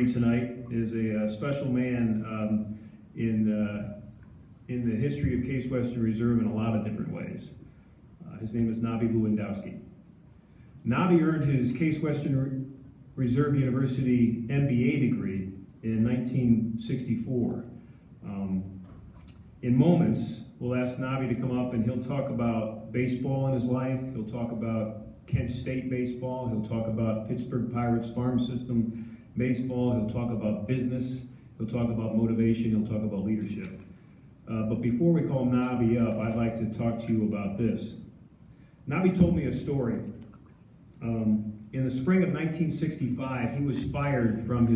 story tonight is a special man in the history of Case Western Reserve in a lot of different ways. His name is Nobby Lewandowski. Nobby earned his Case Western Reserve University MBA degree in 1964. In moments, we'll ask Nobby to come up and he'll talk about baseball in his life. He'll talk about Kent State baseball. He'll talk about Pittsburgh Pirates farm system baseball. He'll talk about business. He'll talk about motivation. He'll talk about leadership. But before we call Nobby up, I'd like to talk to you about this. Nobby told me a story. In the spring of 1965, he was fired from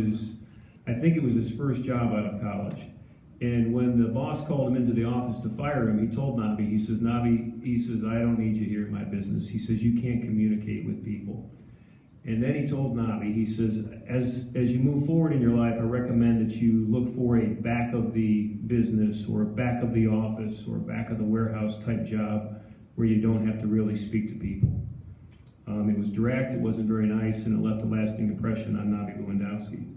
I think it was his first job out of college. And when the boss called him into the office to fire him, he told Nobby, he says, Nobby, I don't need you here in my business. He says, you can't communicate with people. And then he told Nobby, he says, as you move forward in your life, I recommend that you look for a back of the business or back of the office or back of the warehouse type job where you don't have to really speak to people. It was direct, it wasn't very nice, and it left a lasting impression on Nobby Lewandowski.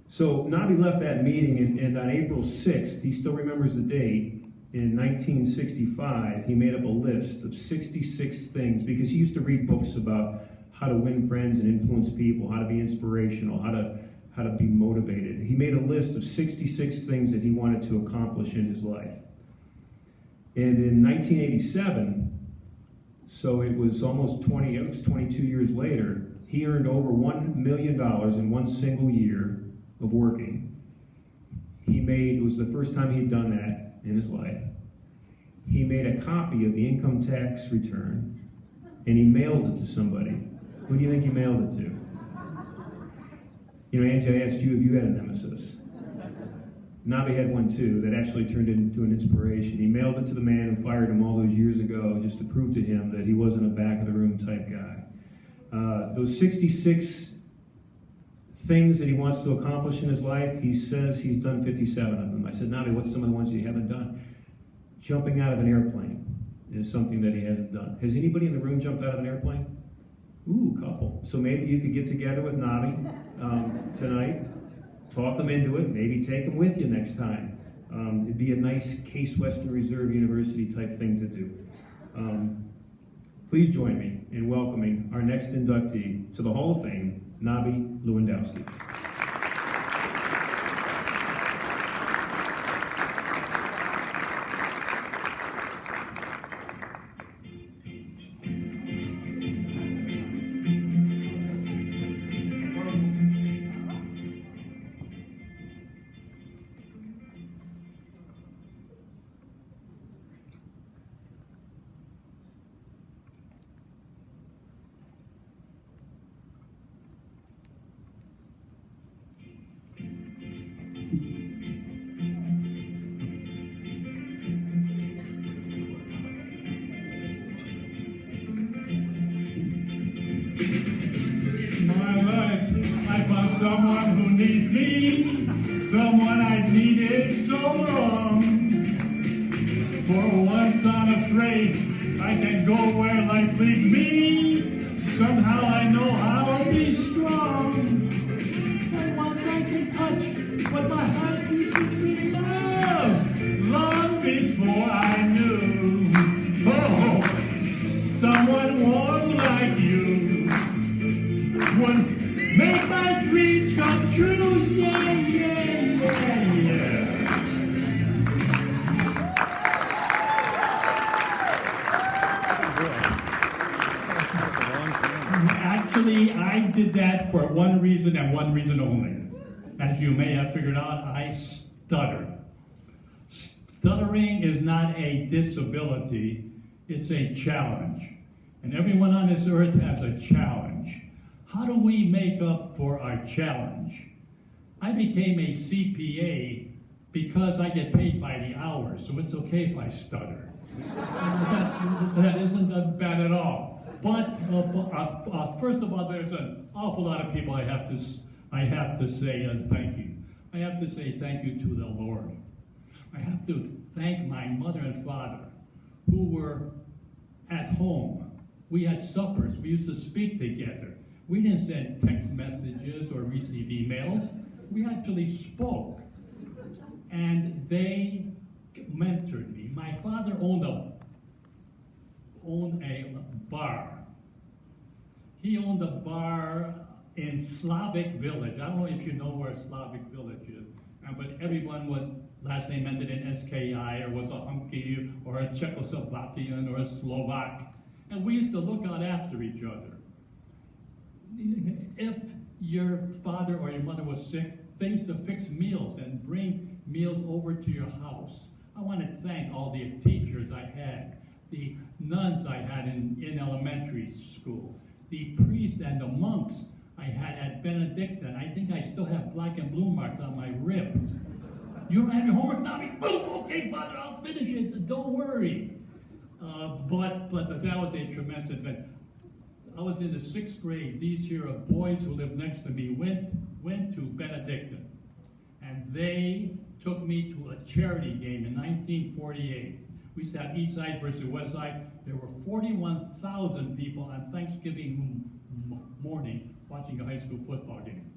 So Nobby left that meeting, and on April 6th, he still remembers the date, in 1965, he made up a list of 66 things, because he used to read books about how to win friends and influence people, how to be inspirational, how to be motivated. He made a list of 66 things that he wanted to accomplish in his life. And in 1987, so it was almost 22 years later, he earned over $1 million in one single year of working. It was the first time he'd done that in his life. He made a copy of the income tax return and he mailed it to somebody. Who do you think he mailed it to? You know, Angie, I asked you if you had a nemesis. Nobby had one too that actually turned into an inspiration. He mailed it to the man who fired him all those years ago just to prove to him that he wasn't a back of the room type guy. Those 66 things that he wants to accomplish in his life, he says he's done 57 of them. I said, Nobby, what's some of the ones that you haven't done? Jumping out of an airplane is something that he hasn't done. Has anybody in the room jumped out of an airplane? Ooh, a couple. So maybe you could get together with Nobby tonight, talk him into it, maybe take him with you next time. It'd be a nice Case Western Reserve University type thing to do. Please join me in welcoming our next inductee to the Hall of Fame, Nobby Lewandowski. Someone who needs me, someone I've needed so long. For once I'm afraid I can go where life leads me. Somehow I know I'll be strong. For once I can touch what my heart used to dream of, long before I knew. Oh, someone warm like you would make my dreams come true. Yeah, yeah, yeah, yeah. Actually, I did that for one reason and one reason only. As you may have figured out, I stutter. Stuttering is not a disability, it's a challenge. And everyone on this earth has a challenge. How do we make up for our challenge? I became a CPA because I get paid by the hour, so it's okay if I stutter. That isn't bad at all. But first of all, there's an awful lot of people I have to say thank you. I have to say thank you to the Lord. I have to thank my mother and father who were at home. We had suppers. We used to speak together. We didn't send text messages or receive emails. We actually spoke. And they mentored me. My father owned a bar. He owned a bar in Slavic Village. I don't know if you know where Slavic Village is, but everyone was last name ended in SKI, or was a Hunky, or a Czechoslovakian, or a Slovak. And we used to look out after each other. If your father or your mother was sick, they used to fix meals and bring meals over to your house. I want to thank all the teachers I had, the nuns I had in elementary school, the priests and the monks I had at Benedictine. I think I still have black and blue marks on my ribs. You don't have your homework, Nobby? Boom! Okay, Father, I'll finish it. Don't worry. But that was a tremendous event. I was in the 6th grade. These here are boys who lived next to me went to Benedictine, and they took me to a charity game in 1948. We used to have East Side versus West Side. There were 41,000 people on Thanksgiving morning watching a high school football game.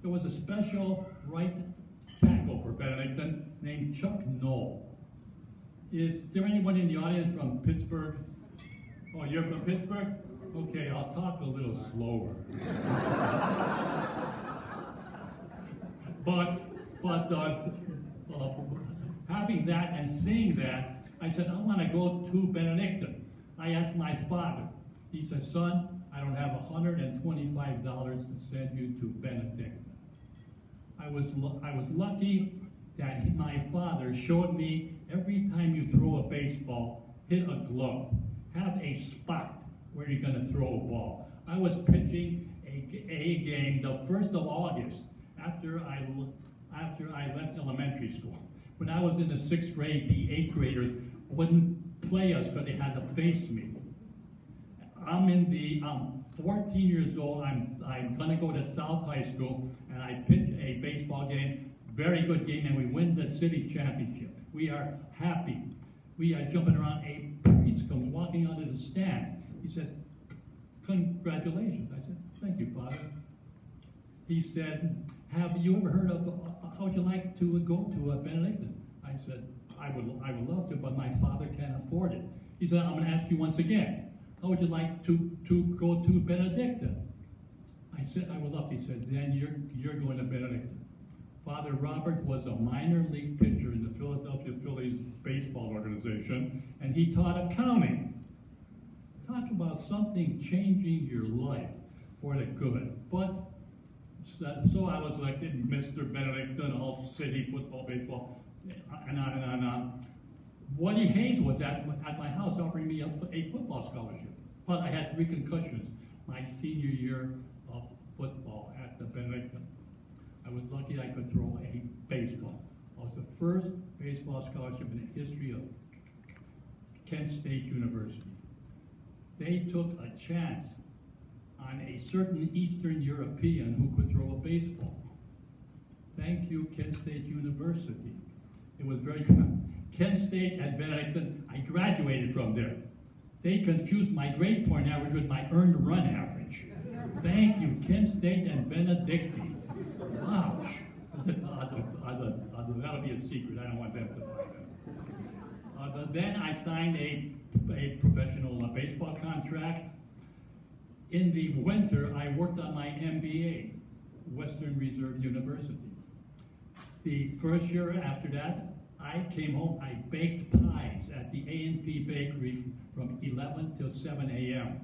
There was a special right tackle for Benedictine named Chuck Knoll. Is there anyone in the audience from Pittsburgh? Oh, you're from Pittsburgh? Okay, I'll talk a little slower. but having that and seeing that, I said, I want to go to Benedictine. I asked my father. He said, son, I don't have $125 to send you to Benedictine. I was lucky that my father showed me every time you throw a baseball, hit a glove, have a spot where you're going to throw a ball. I was pitching a game the 1st of August after I left elementary school. When I was in the 6th grade, the 8th graders wouldn't play us because they had to face me. I'm 14 years old. I'm going to go to South High School, and I pitch a baseball game, very good game, and we win the city championship. We are happy. We are jumping around. A priest comes walking out of the stands. He says, congratulations. I said, thank you, Father. He said, have you ever heard of, how would you like to go to Benedictine? I said, I would love to, but my father can't afford it. He said, I'm going to ask you once again, how would you like to go to Benedictine? I said, I would love to. He said, then you're going to Benedictine. Father Robert was a minor league pitcher in the Philadelphia Phillies baseball organization, and he taught accounting. Talk about something changing your life for the good. But so I was elected Mr. Benedictine, all city football, baseball, and on and on and on. Woody Hayes was at my house offering me a football scholarship. But I had 3 concussions my senior year of football at the Benedictine. I was lucky I could throw a baseball. I was the first baseball scholarship in the history of Kent State University. They took a chance on a certain Eastern European who could throw a baseball. Thank you, Kent State University. It was very good. Kent State at Benedictine, I graduated from there. They confused my grade point average with my earned run average. Thank you, Kent State and Benedictine. Ouch. That'll be a secret. I don't want them to find out. Then I signed a professional baseball contract. In the winter, I worked on my MBA, Western Reserve University. The first year after that, I came home, I baked pies at the A&P Bakery from 11 till 7 a.m.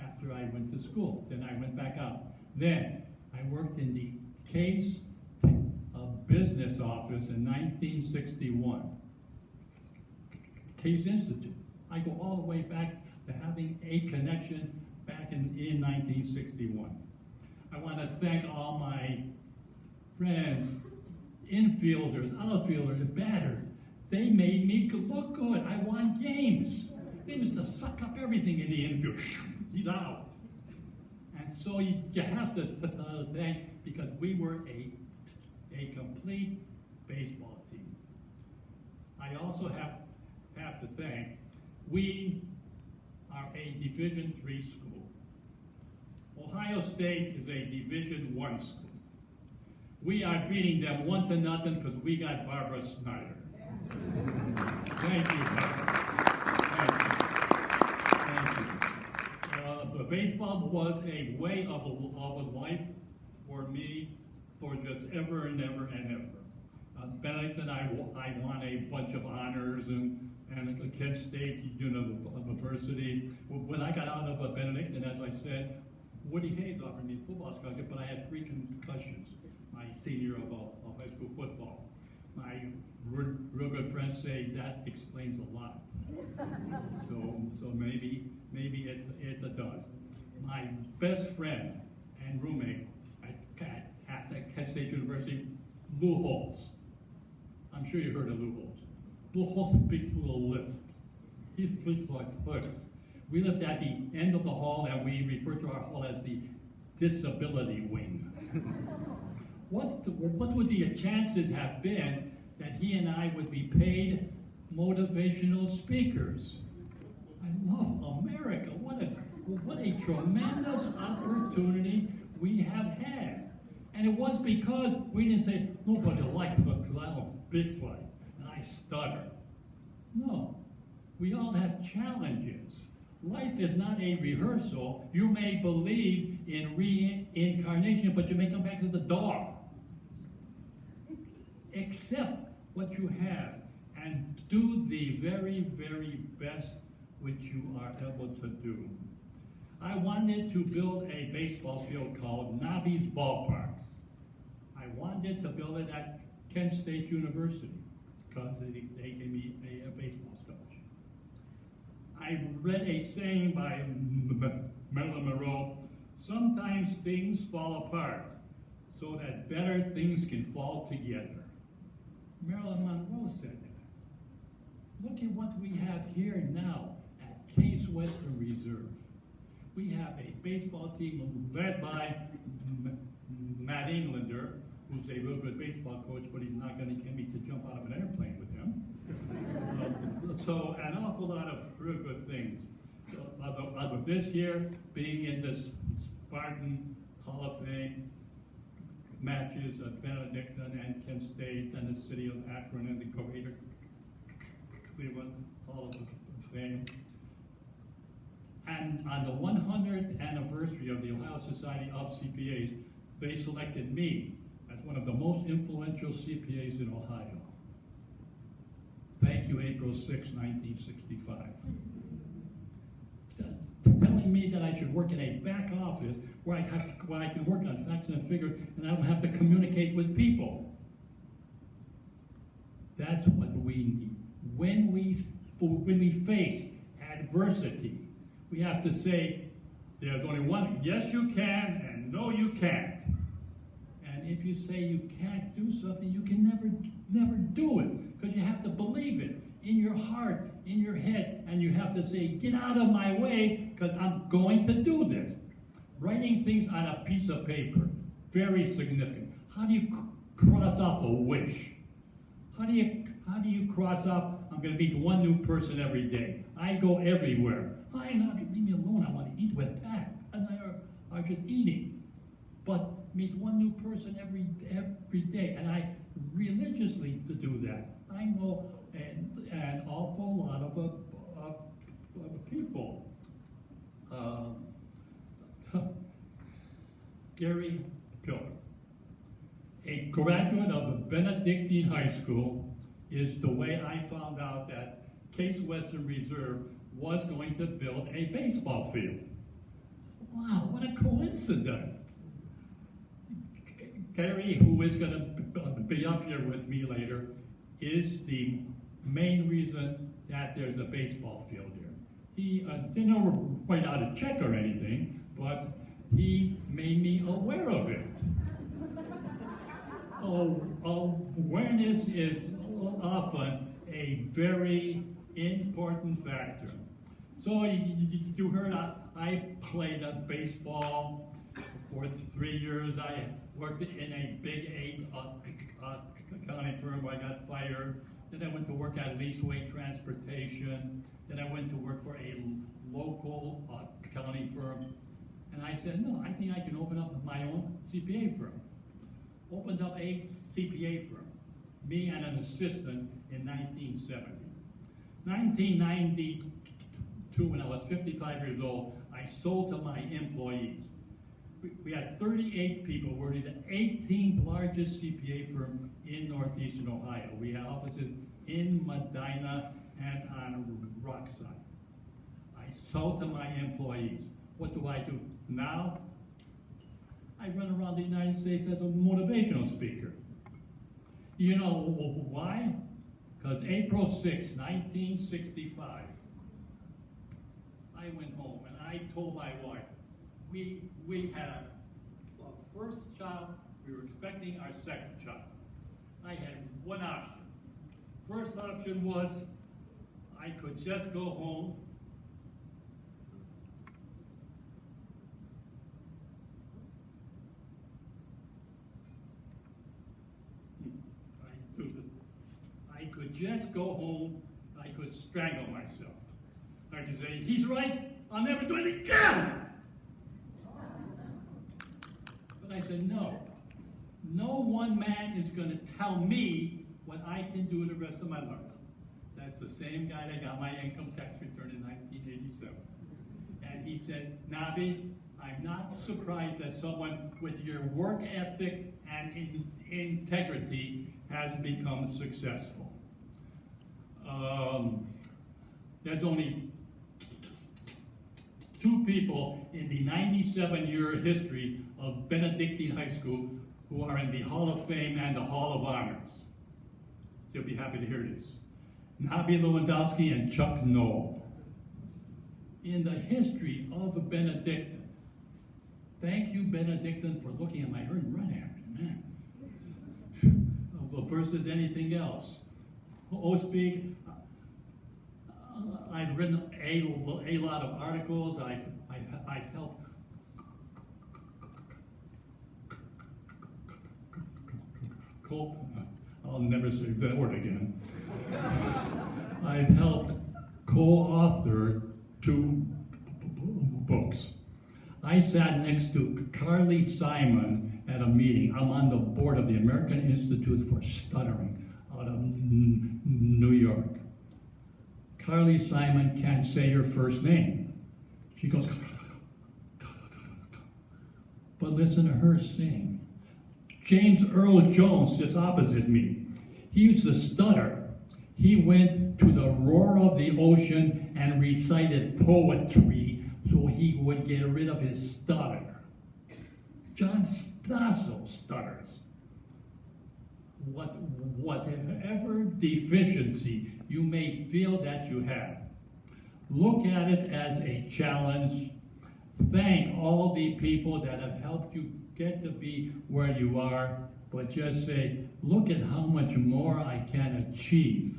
after I went to school. Then I went back out. Then I worked in the Case Business Office in 1961. Case Institute. I go all the way back to having a connection back in 1961. I want to thank all my friends, infielders, outfielders, and batters. They made me look good. I won games. They used to suck up everything in the infield. He's out. And so you have to thank, because we were a complete baseball team. I also have to thank, we are a Division III school. Ohio State is a Division I school. We are beating them 1-0 because we got Barbara Snyder. Thank you, Barbara. Thank you. But baseball was a way of a life for me for just ever and ever and ever. Benedict and I won a bunch of honors and Kent State University. When I got out of Benedict, and as I said, Woody Hayes offered me a football scholarship, but I had 3 concussions my senior of high school football. My real good friends say that explains a lot. So maybe it does. My best friend and roommate at Kent State University, Lou Holtz. I'm sure you heard of Lou Holtz. Lou Holtz speaks with a lisp. He speaks like this. We lived at the end of the hall, and we refer to our hall as the disability wing. What would the chances have been that he and I would be paid motivational speakers? I love America. What a tremendous opportunity we have had. And it was because we didn't say, nobody likes us because I don't speak right and I stutter. No, we all have challenges. Life is not a rehearsal. You may believe in reincarnation, but you may come back as a dog. Accept what you have and do the very, very best which you are able to do. I wanted to build a baseball field called Nobby's Ballpark. I wanted to build it at Kent State University because they gave me a baseball scholarship. I read a saying by Marilyn Monroe, sometimes things fall apart so that better things can fall together. Marilyn Monroe said that. Look at what we have here now at Case Western Reserve. We have a baseball team led by Matt Englander, who's a real good baseball coach, but he's not going to get me to jump out of an airplane with him. So an awful lot of real good things. This year, being in the Spartan Hall of Fame matches of Benedictine and Kent State and the city of Akron and the Greater Cleveland Hall of Fame. And on the 100th anniversary of the Ohio Society of CPAs, they selected me as one of the most influential CPAs in Ohio. Thank you, April 6, 1965. Telling me that I should work in a back office where I can work on facts and figures and I don't have to communicate with people. That's what we need. When we face adversity, we have to say, there's only one, yes you can, and no you can't. And if you say you can't do something, you can never do it, because you have to believe it in your heart, in your head, and you have to say, get out of my way, because I'm going to do this. Writing things on a piece of paper, very significant. How do you cross off a wish? How do you cross off, I'm going to meet one new person every day. I go everywhere. Hi, Nobby, leave me alone. I want to eat with Pat. And I are just eating. But meet one new person every day. And I religiously to do that. I know an awful lot of people. Gary Pillar, a graduate of Benedictine High School, is the way I found out that Case Western Reserve was going to build a baseball field. Wow, what a coincidence. Gary, who is going to be up here with me later, is the main reason that there's a baseball field here. He didn't write out a check or anything, but he made me aware of it. Awareness is often a very important factor. So you heard I played baseball for 3 years. I worked in a big 8 accounting firm where I got fired. Then I went to work at Leaseway Transportation. Then I went to work for a local accounting firm. And I said, no, I think I can open up my own CPA firm. Opened up a CPA firm, me and an assistant in 1970. 1992, when I was 55 years old, I sold to my employees. We had 38 people. We're the 18th largest CPA firm in Northeastern Ohio. We have offices in Medina and on Rockside. I sold to my employees. What do I do now? I run around the United States as a motivational speaker. You know why? Because April 6, 1965, I went home and I told my wife, we had our first child, we were expecting our second child. I had one option. First option was I could just go home I could just go home, I could strangle myself. I could say, he's right, I'll never do it again! But I said, no. No one man is going to tell me what I can do the rest of my life. That's the same guy that got my income tax return in 1987. And he said, Nobby, I'm not surprised that someone with your work ethic and integrity has become successful. There's only two people in the 97-year history of Benedictine High School who are in the Hall of Fame and the Hall of Honors. You'll be happy to hear this. Nobby Lewandowski and Chuck Knoll. In the history of the Benedictine, thank you, Benedictine, for looking at my earned run average, man. Versus anything else. Speak. I've written a lot of articles. I've helped I'll never say that word again. I've helped co-author 2 books. I sat next to Carly Simon at a meeting. I'm on the board of the American Institute for Stuttering out of New York. Carly Simon can't say her first name. She goes, but listen to her sing. James Earl Jones sits opposite me. He used to stutter. He went to the roar of the ocean and recited poetry so he would get rid of his stutter. John Stossel stutters. Whatever deficiency you may feel that you have, look at it as a challenge. Thank all the people that have helped you get to be where you are, but just say, look at how much more I can achieve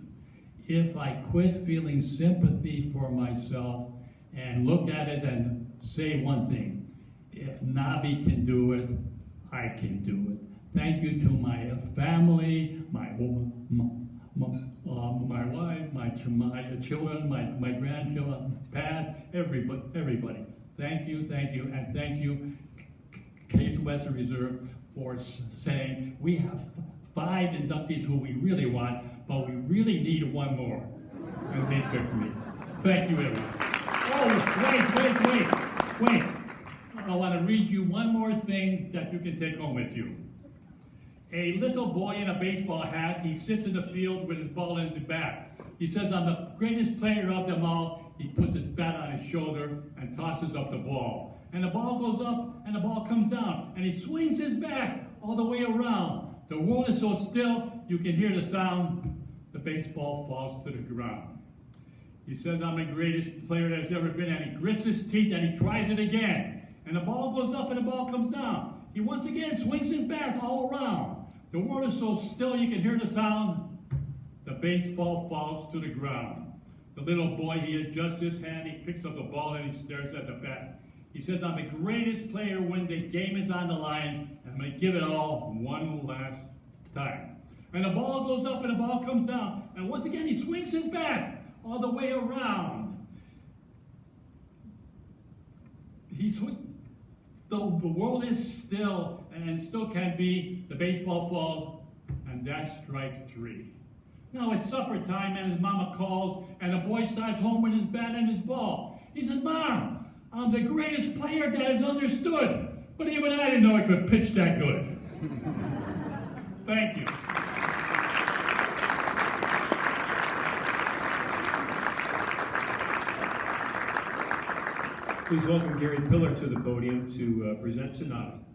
if I quit feeling sympathy for myself and look at it and say one thing: if Nobby can do it, I can do it. Thank you to my family, my wife, my children, my grandchildren, Pat, everybody. Thank you, and thank you, Case Western Reserve, for saying we have 5 inductees who we really want, but we really need one more. And they picked me. Thank you, everyone. Oh, wait. I want to read you one more thing that you can take home with you. A little boy in a baseball hat, he sits in the field with his ball in his bat. He says, I'm the greatest player of them all. He puts his bat on his shoulder and tosses up the ball. And the ball goes up and the ball comes down. And he swings his bat all the way around. The world is so still, you can hear the sound. The baseball falls to the ground. He says, I'm the greatest player that's ever been. And he grits his teeth and he tries it again. And the ball goes up and the ball comes down. He once again swings his bat all around. The world is so still you can hear the sound. The baseball falls to the ground. The little boy, he adjusts his hand, he picks up the ball and he stares at the bat. He says, I'm the greatest player when the game is on the line, and I'm going to give it all one last time. And the ball goes up and the ball comes down. And once again, he swings his bat all the way around. The world is still, and still can be, the baseball falls, and that's strike three. Now it's supper time, and his mama calls, and the boy starts home with his bat and his ball. He says, Mom, I'm the greatest player that is understood. But even I didn't know I could pitch that good. Thank you. Please welcome Gary Pillar to the podium to present to Nobby.